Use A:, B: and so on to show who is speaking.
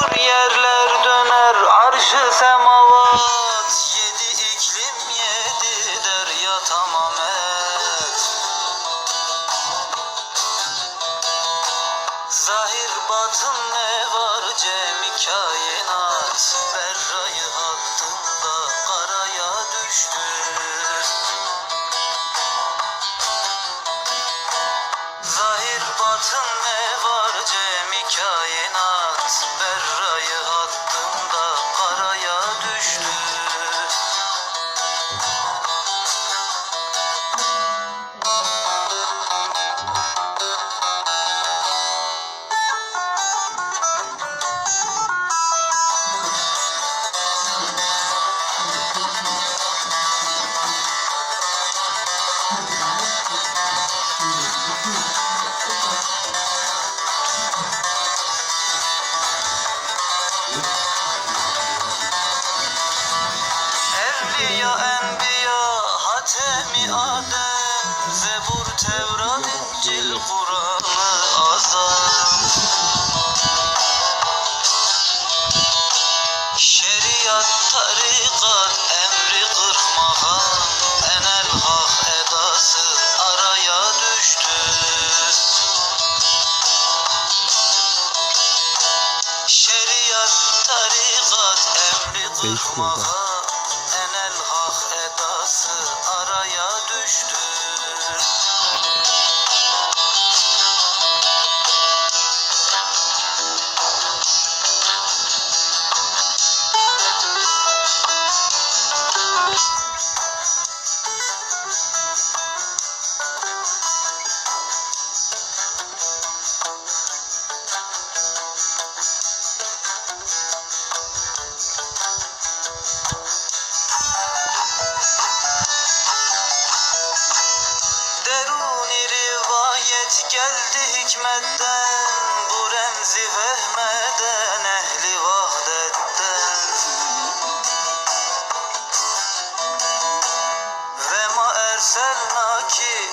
A: olur yerler döner arşı semavat. Yedi iklim yedi derya tamam et. Zahir batın ne var cemi kainat. Berrayı hattında karaya düştü. Zahir batın ne var cemi kainat. Berrayı hattında karaya düştü. Evliya enbiya hatemi Adem. Zebur Tevrat İncil Kur'an-ı Azam. Şeriat tarikat emri kırk makam. Enel hak edası araya düştü. Şeriat tarikat emri kırk makam. Enel hak edası araya düştü. Deruni rivayet geldi hikmetten. Bu remzi vehmeden ehli vahdetten. Ve ma erselnaki